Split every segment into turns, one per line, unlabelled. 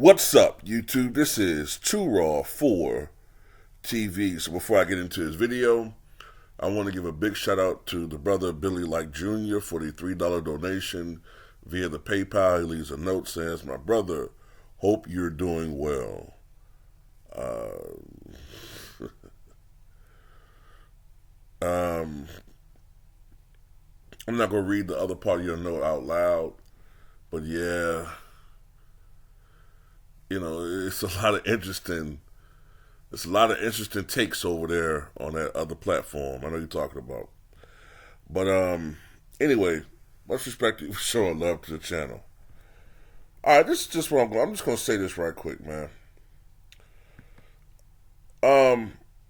What's up, YouTube? This is Too Raw for TV. So before I get into this video, I want to give a big shout out to the brother Billy Like Jr. for the $3 donation via the PayPal. He leaves a note saying, "My brother, hope you're doing well." I'm not going to read the other part of your note out loud, but yeah, it's a lot of interesting takes over there on that other platform. I know you're talking about. But anyway, much respect to you for showing love to the channel. Alright, this is just what I'm just gonna say this right quick, man.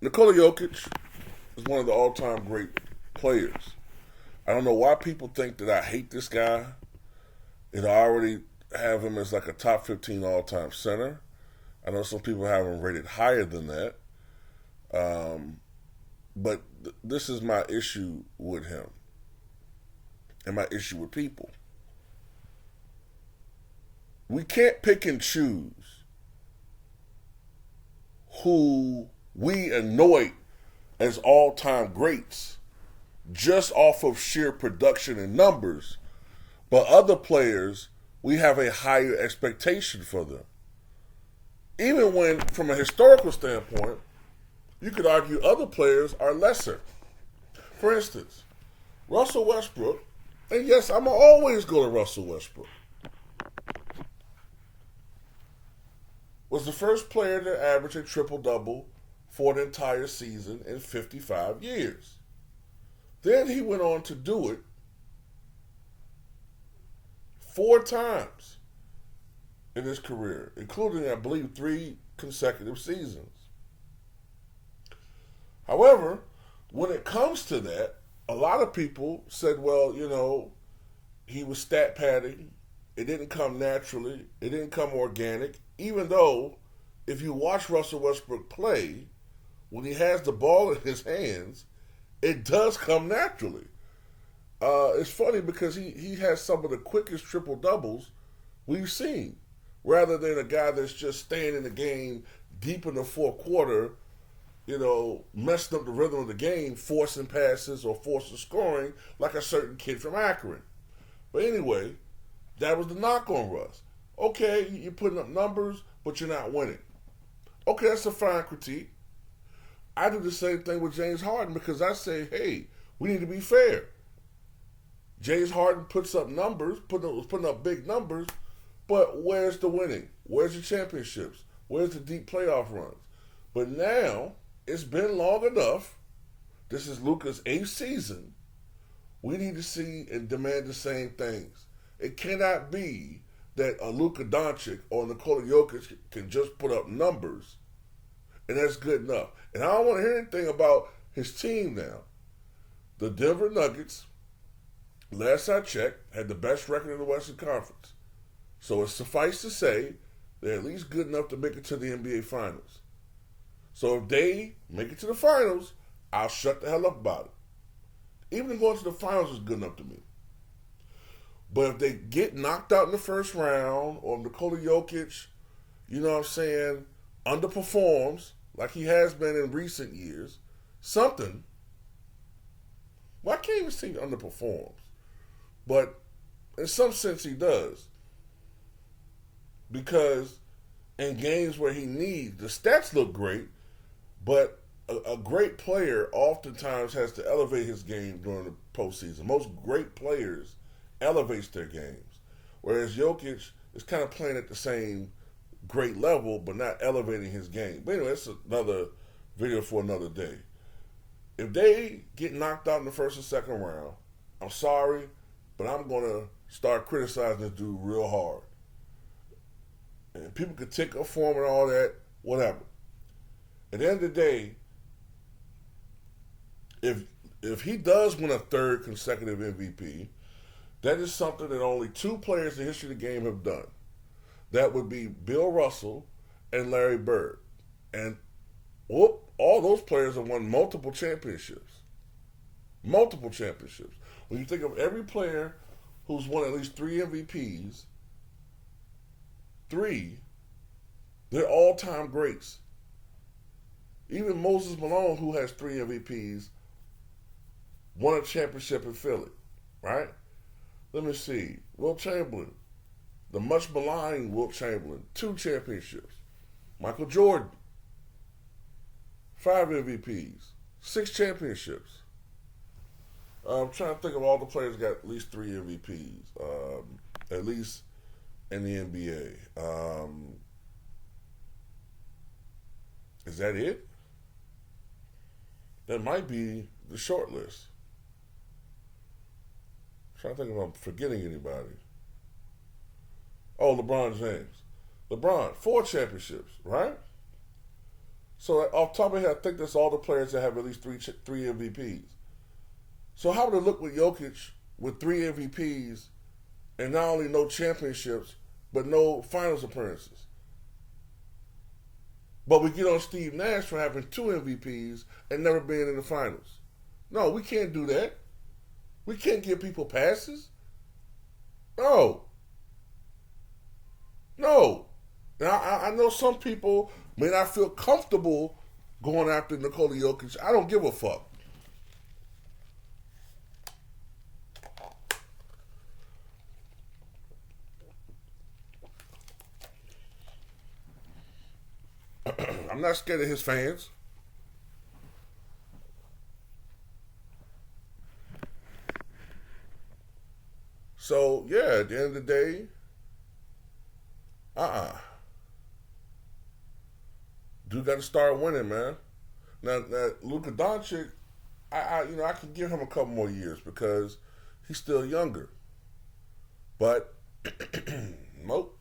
Nikola Jokic is one of the all-time great players. I don't know why people think that I hate this guy. I already have him as like a top 15 all-time center. I know some people have him rated higher than that. But this is my issue with him and my issue with people. We can't pick and choose who we anoint as all-time greats just off of sheer production and numbers, but other players, we have a higher expectation for them. Even when, from a historical standpoint, you could argue other players are lesser. For instance, Russell Westbrook, and yes, I'm going to always go to Russell Westbrook, was the first player to average a triple-double for an entire season in 55 years. Then he went on to do it 4 times in his career, including, I believe, 3 consecutive seasons. However, when it comes to that, a lot of people said, well, he was stat padding. It didn't come naturally. It didn't come organic. Even though, if you watch Russell Westbrook play, when he has the ball in his hands, it does come naturally. It's funny because he has some of the quickest triple-doubles we've seen, rather than a guy that's just staying in the game deep in the fourth quarter, messing up the rhythm of the game, forcing passes or forcing scoring like a certain kid from Akron. But anyway, that was the knock on Russ. Okay, you're putting up numbers, but you're not winning. Okay, that's a fine critique. I do the same thing with James Harden because I say, hey, we need to be fair. James Harden puts up numbers, putting up big numbers, but where's the winning? Where's the championships? Where's the deep playoff runs? But now, it's been long enough. This is Luka's 8th season. We need to see and demand the same things. It cannot be that a Luka Doncic or Nikola Jokic can just put up numbers and that's good enough. And I don't want to hear anything about his team now. The Denver Nuggets, last I checked, had the best record in the Western Conference. So it's suffice to say, they're at least good enough to make it to the NBA Finals. So if they make it to the Finals, I'll shut the hell up about it. Even going to the Finals is good enough to me. But if they get knocked out in the first round, or Nikola Jokic, underperforms, like he has been in recent years, something, well, I can't even say he underperforms, but in some sense he does. Because in games where he needs, the stats look great, but a great player oftentimes has to elevate his game during the postseason. Most great players elevates their games, whereas Jokic is kind of playing at the same great level, but not elevating his game. But anyway, that's another video for another day. If they get knocked out in the first and second round, I'm sorry, but I'm going to start criticizing this dude real hard. And people could take up for him and all that, whatever. At the end of the day, if he does win a 3rd consecutive MVP, that is something that only 2 players in the history of the game have done. That would be Bill Russell and Larry Bird. And all those players have won multiple championships. Multiple championships. When you think of every player who's won at least 3 MVPs, 3 They're all-time greats. Even Moses Malone, who has 3 MVPs, won a championship in Philly, right? Let me see. Wilt Chamberlain, the much maligned Wilt Chamberlain, 2 championships. Michael Jordan, 5 MVPs, 6 championships. I'm trying to think of all the players that got at least 3 MVPs, at least in the NBA. Is that it? That might be the short list. I'm trying to think if I'm forgetting anybody. Oh, LeBron James. LeBron, 4 championships, right? So off the top of my head, I think that's all the players that have at least three MVPs. So how would it look with Jokic with 3 MVPs and not only no championships, but no finals appearances? But we get on Steve Nash for having 2 MVPs and never being in the finals. No, we can't do that. We can't give people passes. No. No. Now, I know some people may not feel comfortable going after Nikola Jokic. I don't give a fuck. I'm not scared of his fans. So, yeah, at the end of the day, dude got to start winning, man. Now Luka Doncic, I can give him a couple more years because he's still younger. But nope.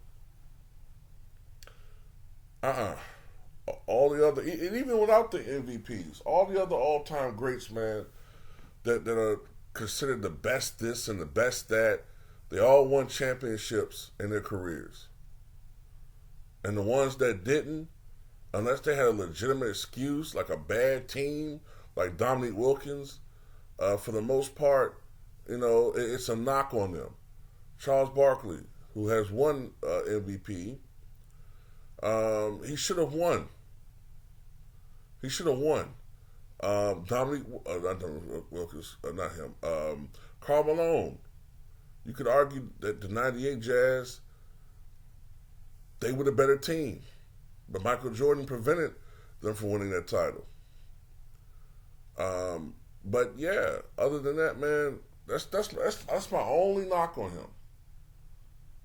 All the other, and even without the MVPs, all the other all-time greats, man, that are considered the best this and the best that, they all won championships in their careers. And the ones that didn't, unless they had a legitimate excuse, like a bad team, like Dominique Wilkins, for the most part, it's a knock on them. Charles Barkley, who has 1 MVP, he should have won. He should have won. Dominique, not Dominique Wilkins, not him. Karl Malone. You could argue that the '98 Jazz, they were the better team, but Michael Jordan prevented them from winning that title. But yeah, other than that, man, that's my only knock on him.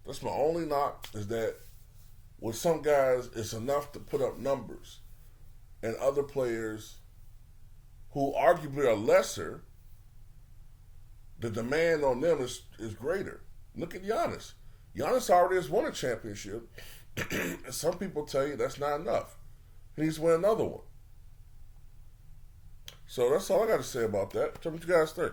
That's my only knock, is that with some guys, it's enough to put up numbers, and other players who arguably are lesser, the demand on them is greater. Look at Giannis. Giannis already has won a championship. And some people tell you that's not enough. He needs to win another one. So that's all I got to say about that. Tell me what you guys think.